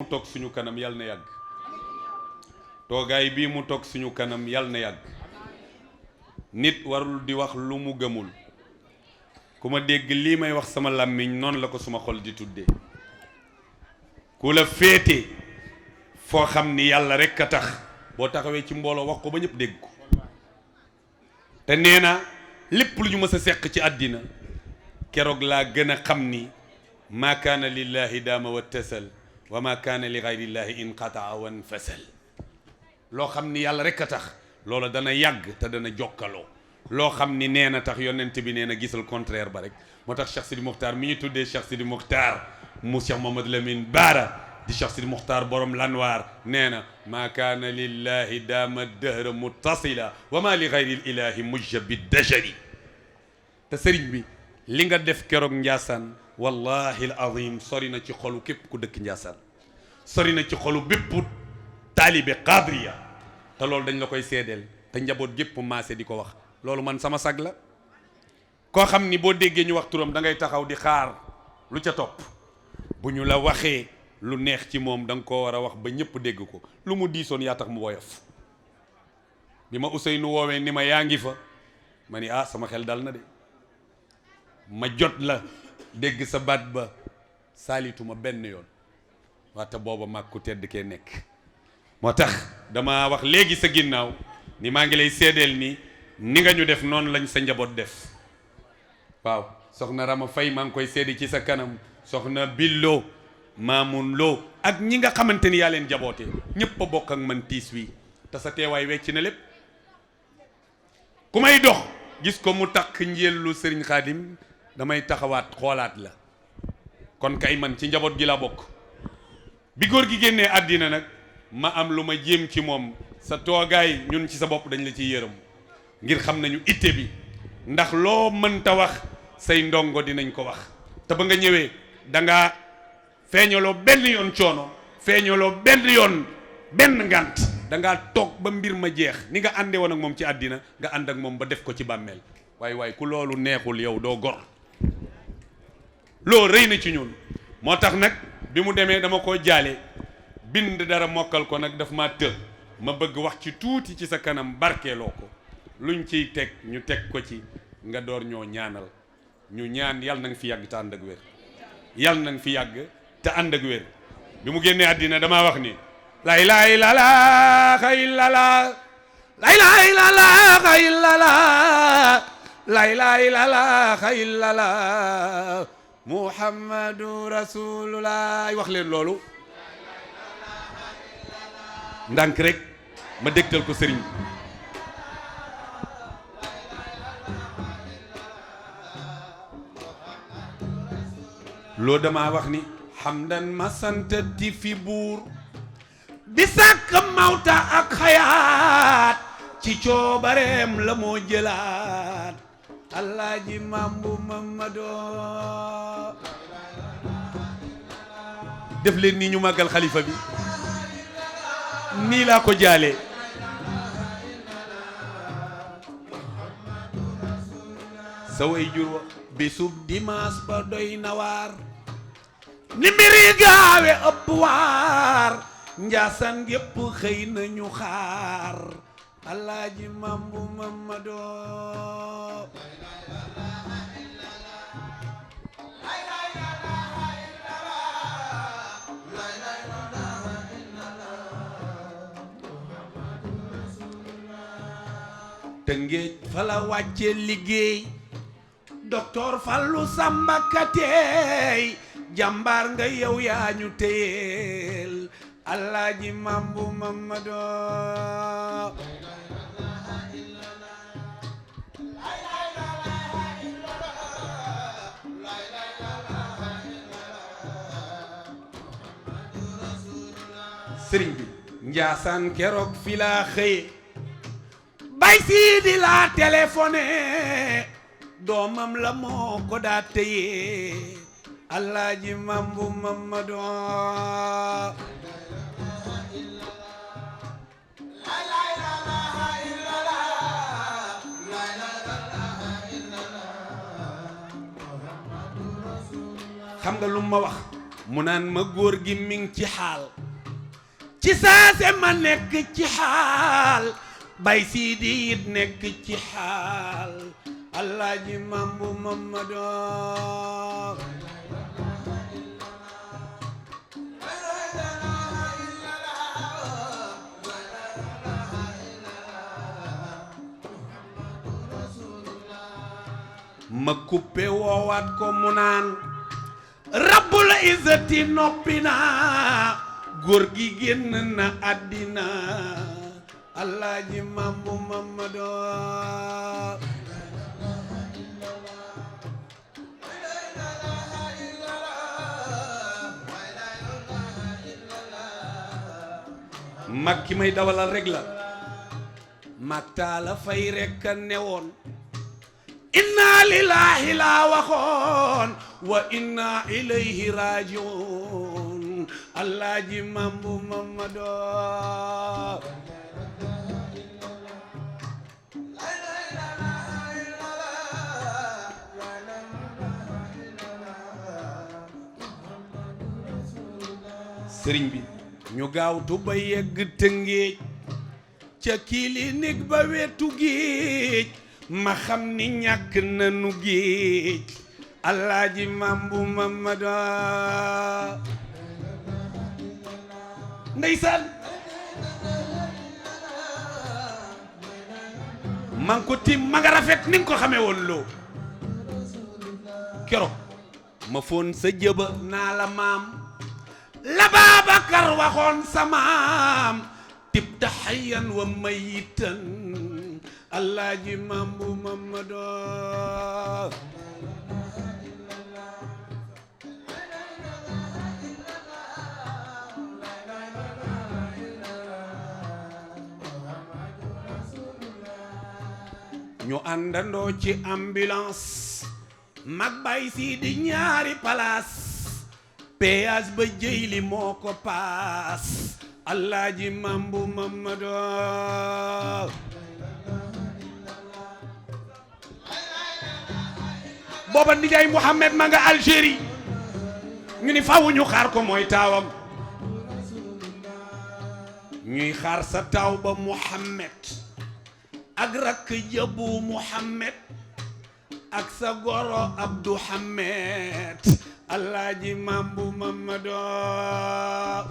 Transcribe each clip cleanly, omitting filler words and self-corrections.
mu toog suñu kanam yal na yàgg toogaay bii mu toog suñu kanam yal na yàgg nit warul di wax lu mu gëmul ku ma dégg lii may wax sama làmmiñ noonu la ko suma xol di tuddee ku la féete foo xam ni yàlla rekk a tax boo taxawee ci mbooloo wax ko ba ñëpp dégg ko te nee na lépp lu ñu mës a seq ci àddina keroog laa gën a xam ni maa kaana lillahi daama wa tasal wa maa kaana li gayrillahi inqataa wa nfasal loo xam ni yàlla rekk a tax loola dana yàgg te dana jokkaloo loo xam ni nee na tax yonent bi nee na gisal contraire ba rek moo tax Cheikh Sidi Mokhtar mi ñu tuddee Cheikh Sidi Mokhtar mu Cheikh Mamadou Lamine Baara di Cheikh Sidi Mokhtar borom lanwaar nee na maa kaana lillahi daama dëhra muttasila wa maa li gayri ilahi mujja bi dajari te sëriñ bi li nga def keroog Njaasaan wallahi al azim sori na ci xolu képp ku dëkk Njaasaan sori na ci xolu bépp taalibe qadriya te loolu dañ la koy seedeel te njaboot gépp maase di ko wax loolu man sama sag la koo xam ni boo déggee ñu wax turam da ngay taxaw di xaar lu ca topp bu ñu la waxee lu neex ci moom da nga koo war a wax ba ñëpp dégg ko lu mu diisoon yaa tax mu woyof bi ma Ousseynou woowee ni ma yaa ngi fa ma ni ah sama xel dal na de ma jot la dégg sa baat ba saalituma benn yoon waate booba mag ku tedd kee nekk moo tax dama wax léegi sa ginnaaw ni maa ngi lay seedeel ni nga ñu def noonu lañ sa njaboot def waaw soxna Rama Faye maa ngi koy seede ci sa kanam soxna Billo Maamun Lo ak ñi nga xamante ni yaa leen jaboote ñëpp a bokk ak man tiis wi te sa teewaay wecc na lépp ku may dox gis ko mu takk njëllu Sëriñ Xaadim damay taxawaat xoolaat la kon kay man ci njaboot gi laa bokk bi góor gi génnee àddina nag ma am lu ma jéem ci moom sa toogaay ñun ci sa bopp dañ la ciy yërëm ngir xam nañu itte bi ndax loo mënta wax say ndongo dinañ ko wax te ba nga ñëwee da nga feeñaloo benn yoon coono feeñaloo benn yoon benn ngant da ngaa toog ba mbir ma jeex ni nga àndee woon ak moom ci àddina nga ànd ak moom ba def ko ci bàmmeel waaye ku loolu neexul yow doo gor loo rëy na ci ñun moo tax nag bi mu demee dama ko jaale bind dara mokkal ko nag daf ma të ma bëgg wax ci tuuti ci sa kanam barkeeloo ko luñ ciy teg ñu teg ko ci nga door ñoo ñaanal ñu ñaan yàlla na nga fi yàgg te ànd ak wér yàlla na nga fi yàgg te ànd ak wér bi mu génnee àddina damaa wax ni lay lay la la xay la la lay lay la la xay la la lay lay la la xay la la muhammadu rasulullah wax leen loolu ndànk rek ma dégtal ko sëriñ loo dama wax ni xamdan ma santati fi buur di sàkk mawta ak xayaat ci coobareem la moo jëlaat Alaaji Mambu Mamadou def leen nii ñu màggal xalifa bi nii laa ko jaalee sa way jur wa bisub dimanche ba doy na waar ni mbir yi gaawe ëpp waar Njaasaan yépp xëy nañu xaar Alaaji Mambu Mamadou Tëngéej fa la wàcce liggéey docteur Fallou Samba Kateey jàmbaar nga yow yaa ñu téyeel Alaaji Mambu Mamadou sëriñ bi Njaasaan keroog fi laa xëye bay sii di laa téléphoné doomam la moo ko daa téye Alaaji Mambu Mamadou xam nga lu ma wax mu naan ma góor gi mi ngi ci xaal ci saase ma nekk ci xaal bay siidi it nekk ci xaal Alaaji Mambu Mamadou ma kuppe woowaat ko mu naan rabbul izzati noppi na góor gi génn na àddina Alaaji Mambu Mamadou mag ki may dawalal rek la mag taala fay rek a newoon inna lillahi laa waxoon wa inna ilayhi rajiun Alaaji Mambu Mamadou sëriñ bi ñu gaawtu ba yegg Tëngéej ca clinique ba wetu géej ma xam ni ñàkk nanu géej Alaaji Mambu Mamadou ndeysaan man ko tim ma nga rafet ni nga ko xamee woon loo keroog ma foon sa jëba naa la maam la Baabakar waxoon sa maam tibta hayyan wa mayitan Alaaji Mambu Mamadou ñu àndandoo ci ambulance mag bay si di ñaari palaas péage ba jëyli moo ko paas Alaaji Mambu Mamadou booba nijaay Mouhamed ma nga Algérie ñu ni faaw ñu xaar ko mooy taawam ñuy xaar sa taaw ba Mouhamed ak rakk jëbu Mouhamed ak sa goro Abdou Hamed Alaaji Mambu Mamadou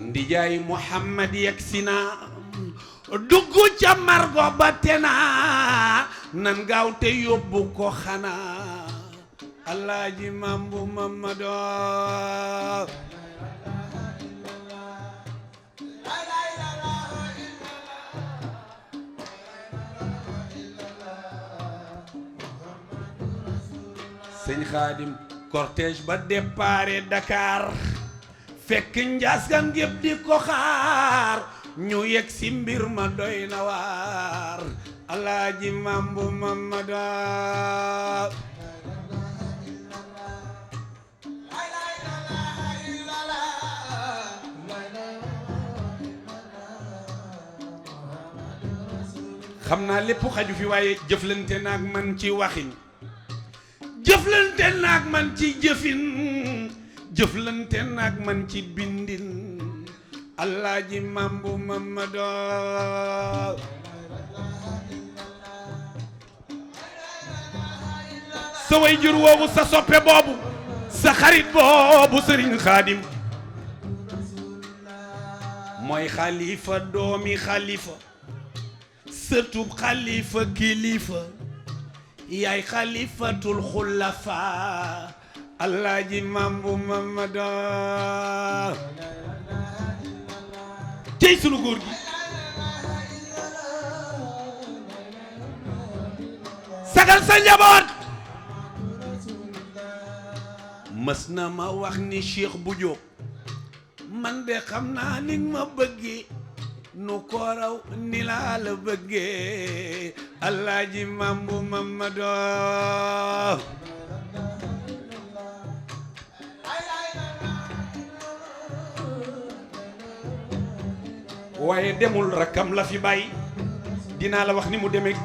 ndijaay Mouhamed yegsi na dugg ca margo ba tena nan gaaw te yóbbu ko xanaa Alaaji Mambu Mamadou sëñ Xaadim cortège ba déparé Dakar fekk njaaskan gépp di ko xaar ñu yegg si mbir ma doy na waar Alaaji Mambu Mamadou xam naa lépp xaju fi waaye jëflante naag man ci waxin jëflante naag man ci jëfin jëflante naag man ci bindin Alaaji Mambu Mamadou sa way jur woowu sa soppe boobu sa xarit boobu Sëriñ Xaadim mooy xalifa doomi xalifa sëtub xalifa kilifa yaay xalifatul xulafa Alaaji Mambu Mamadou tey sunu góor gi sagal sa njaboot mës na ma wax ni Cheikh bu Jóob man de xam naa ni ma bëggee nu ko raw ni laa la bëggee Alaaji Mambu Mamadou waaye demul rakkam la fi bàyyi. dinaa la wax ni mu demeek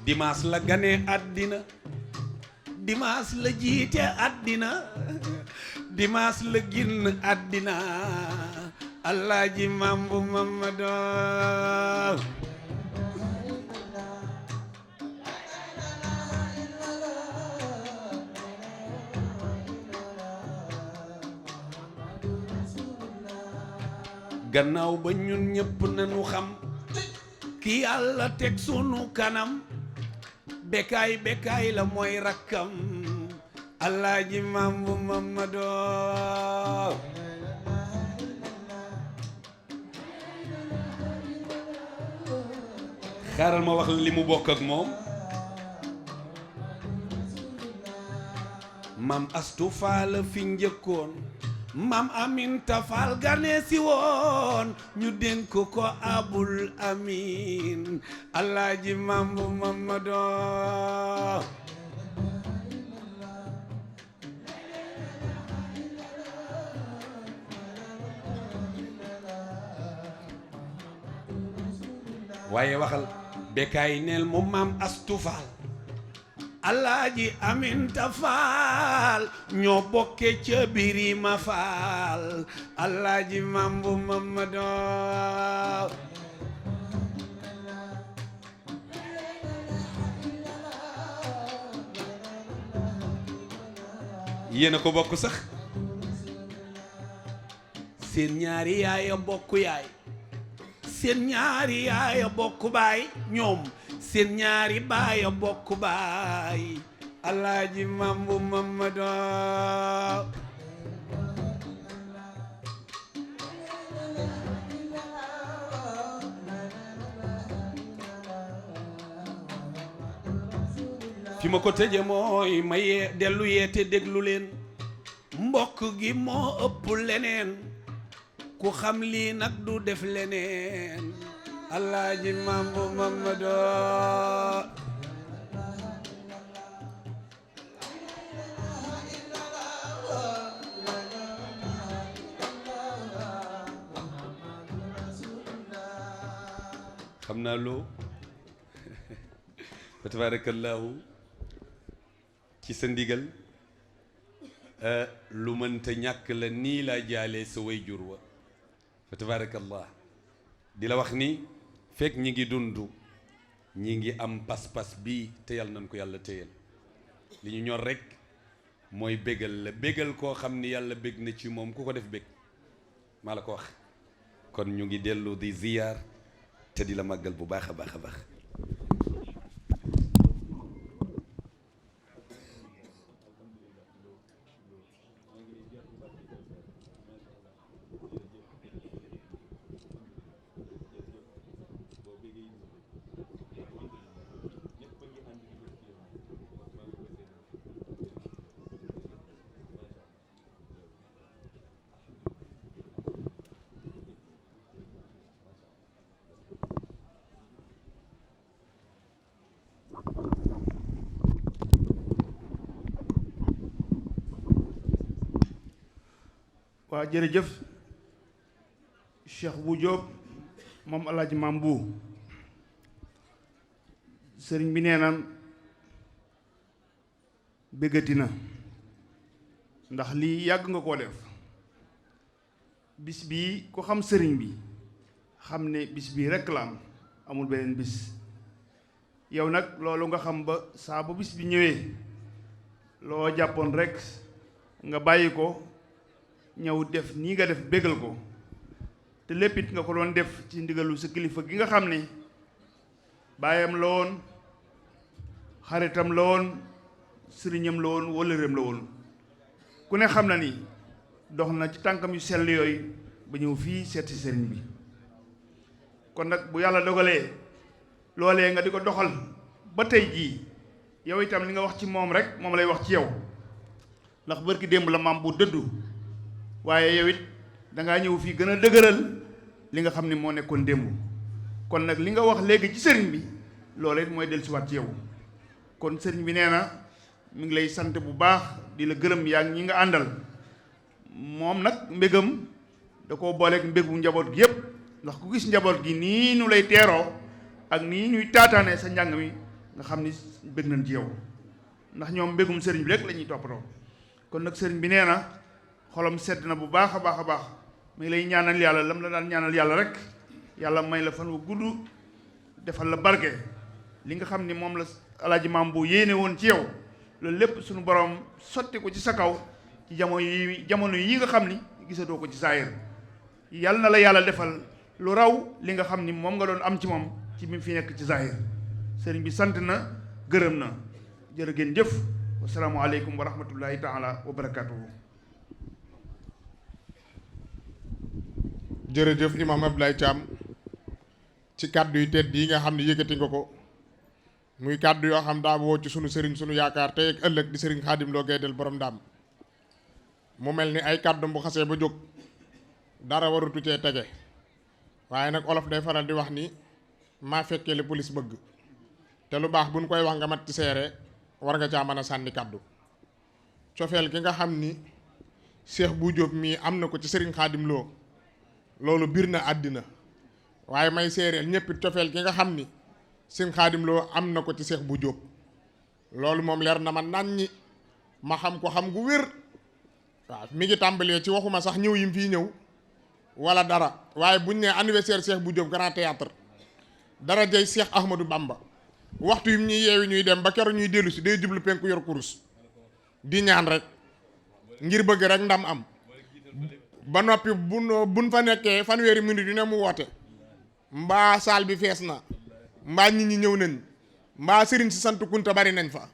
dimanche la ganee àddina, dimanche la jiite àddina, dimanche la génn àddina. Alaaji Mambu Mamadou gannaaw ba ñun ñëpp nañu xam ki yàlla teg sunu kanam, bekaay la mooy rakkam. Alaaji Mambu Mamadou xaaral ma wax li mu bokk ak moom. Maam Astu Faal fi njëkkoon, Maam Aminta Faal gane si woon, ñu dénk ko Abul Amin. Alaaji Mambu Mamadou waaye waxal bekaay neel mu Maam Astu Faal, Alaaji Aminta Faal ñoo bokke ca Birima Faal. Alaaji Mambu Mamadou yéena ko bokk sax, seen ñaari yaaya bokk yaay, seen ñaari yaaya bokk baay, ñoom seen ñaari baaya bokk baay. Alaaji Mambu Mamadou fi ma ko tëje mooy ma dellu yeete déglu leen, mbokk gi moo ëpp leneen, ku xam lii nag du def leneen. Alaaji Mambu Mamadou xam naa loo fa tabarakallahu ci sa ndigal lu mënta ñàkk la. nii laa jaalee sa way jur wa fa tabarakallah, di la wax ni fekk ñi ngi dund ñi ngi am pas-pas bii te yàlla nañ ko yàlla téyel. li ñu ñor rek mooy bégal la, bégal koo xam ni yàlla bég na ci moom ku ko def bég, maa la ko wax. kon ñu ngi dellu di ziyaar te di la màggal bu baax a baax a baax. waa jërëjëf Cheikh bu Diop moom Alaaji Mambu. sëriñ bi nee na bëggati na ndax lii yàgg nga koo def. bis bii ku xam sëriñ bi xam ne bis bii rekk la am, amul beneen bis. yow nag loolu nga xam ba saa bu bis bi ñëwee loo jàppoon rekk nga bàyyi ko ñëw def nii nga def bégal ko, te léppit nga ko doon def ci ndigalu sa kilifa gi nga xam ne baayam la woon, xaritam la woon, sëriñam la woon, wëllëreem la woon. ku ne xam na ni dox na ci tànkam yu sell yooyu ba ñëw fii seet si sëriñ bi. kon nag bu yàlla dogalee loolee nga di ko doxal ba tey jii, yow itam li nga wax ci moom rek moom lay wax ci yow. ndax bërki démb la maam bu dëddu, waaye yow it dangaa ñëw fii gën a dëgëral li nga xam ne moo nekkoon démb. kon nag li nga wax léegi ci sëriñ bi loolee it mooy dellusiwaat ci yow. kon sëriñ bi nee na mi ngi lay sant bu baax di la gërëm yaa ngi ñi nga àndal. moom nag mbégam da koo booleeg mbégu njaboot gi yépp, ndax ku gis njaboot gi nii nu lay teeroo ak nii ñuy taataane sa njàng mi nga xam ni bëgg nañ ci yow ndax ñoom mbégum sëriñ bi rek la ñuy toppatoo. kon nag sëriñ bi nee na xolam sedd na bu baax a baax a baax mi ngi lay ñaanal yàlla lam la daan ñaanal yàlla rek yàlla may la fan wu gudd defal la barke li nga xam ni moom la alaaji maam bu yéene woon ci yow loolu lépp suñu borom sotti ko ci sa kaw ci jamono yi nga xam ni gisatoo ko ci saayir yàlla na la yàlla defal lu raw li nga xam ni moom nga doon am ci moom ci mi fi nekk ci saayir sëriñ bi sant na gërëm na jërë ngeen jëf wasalaamu aleykum wa rahmatullahi taala wa barakatuhu. jërëjëf imam Abdoulaye Thiam ci kàddu yu tedd yi nga xam ne yëkkati nga ko muy kàddu yoo xam daa woo ci sunu sëriñ sunu yaakaar tey ak ëllëg di sëriñ Xaadim Lo Gaydel borom Ndaam mu mel ni ay kàddu bu xasee ba jóg dara warutu cee tege waaye nag olof day faral di wax ni maa fekkee li police bëgg te lu baax buñ koy wax nga mat ci seere war nga caa mën a sànni kàddu cofeel ki nga xam ni Cheikh Bou Diop mii am na ko ci sëriñ Xaadim Lo loolu biir na àddina waaye may seereel ñëpp cofeel ki nga xam ni sëriñ Xaadim Lo am na ko ci Cheikh Bou Diop loolu moom leer na ma nàññi ma xam ko xam gu wér waaw mi ngi tàmbalee ci waxuma sax ñëw yim fii ñëw wala dara waaye buñ ne anniversaire Cheikh Bou Diop grand théâtre dara jëy Cheikh Ahmadou Bamba waxtu yim ñuy yeewi ñuy dem ba keroog ñuy dellu si day jublu penku yor kurus di ñaan rek ngir bëgg rek ndam am ba noppi buñ fa nekkee fanweeri minute yu ne mu woote mbaa saal bi fees na mbaa nit ñi ñëw nañ mbaa sëriñ si sant kunta bari nañ fa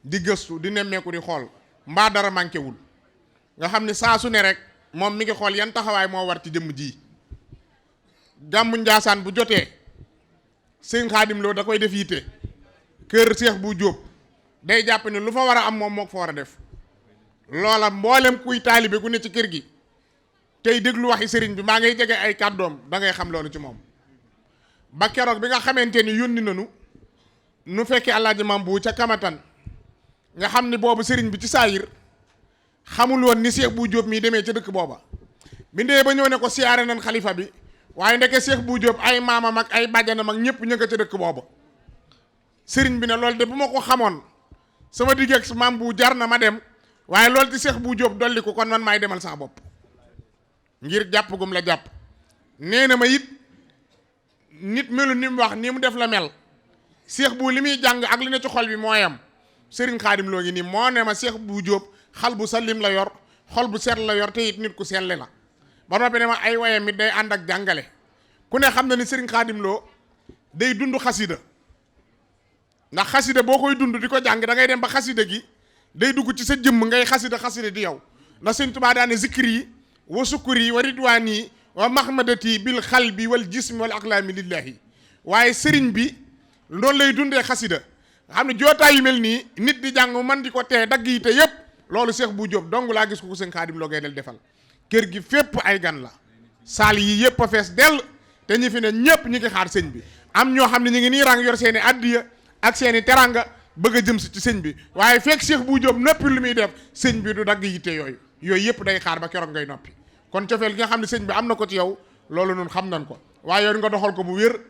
di gëstu di nemmeeku di xool mbaa dara manqué wul nga xam ne saa su ne rek moom mi ngi xool yan taxawaay moo war ci jëmm ji gàmmu Njaasaan bu jotee sëñ Xaadim Lo da koy def yitte kër Cheikh Bou Diop day jàpp ne lu fa war a am moom moo ko fa war a def loola mboolem kuy taalibe ku ne ci kër gi tey déglu waxi sëriñ bi maa ngay jege ay kàddoom da ngay xam loolu ci moom ba keroog bi nga xamante ni yónni nanu nu fekkee Alaaji Maam bu ca Kamatan nga xam ni boobu sëriñ bi ci saayir xamul woon ni Cheikh Bou Diop mii demee ca dëkk booba bi ndee ba ñëw ne ko siyaare nan xalifa bi waaye ndeke Cheikh Bou Diop ay maamam ak ay bàjjanam ak ñëpp ña nga ca dëkk booba sëriñ bi ne loolu de bu ma ko xamoon sama digg ak maam bu jar na ma dem waaye loolu ci Cheikh Bou Diop dolli ko kon man maay demal sax bopp ngir jàpp gum la jàpp nee na ma it nit melu ni mu wax ni mu def la mel Cheikh Bou li muy jàng ak li ne ci xol bi mooyam sëriñ Xaadim Lo ngi nii moo ne ma Cheikh Bou Diop xal bu salim la yor xol bu sell la yor te it nit ku selle la ba noppi ne ma ay wayam it day ànd ak jàngale ku ne xam na ni sëriñ Xaadim Lo day dund xasida ndax xasida boo koy dund di ko jàng da ngay dem ba xasida gi day dugg ci sa jëmm ngay xasida di yow ndax sëñ Tuubaa daane zikri yi wa sukuri yi wa ridwaan yi wa mahmadati bil xalbi wal jismi wal aqlaami lillahi waaye sëriñ bi loolu lay dundee xasida nga xam ne jootaay yu mel nii nit di jàng man di ko tee dagg yi te yépp loolu Cheikh Bou Diop dong laa gis ko sëñ Xaadim Lo Gaydel defal kër gi fépp ay gan la saal yi yépp a fees dell te ñi fi ne ñépp ñi ngi xaar sëñ bi am ñoo xam ne ñu ngi nii rang yor seeni addiya ak seeni teranga bëgg a jëm si ci sëñ bi waaye fekk Cheikh Bou Diop noppi lu muy def sëñ bi du dagg yitte yooyu yépp day xaar ba keroog ngay noppi kon cofeel gi nga xam ne sëñ bi am na ko ci yow loolu nun xam nañ ko waaye yow nga doxal ko bu wér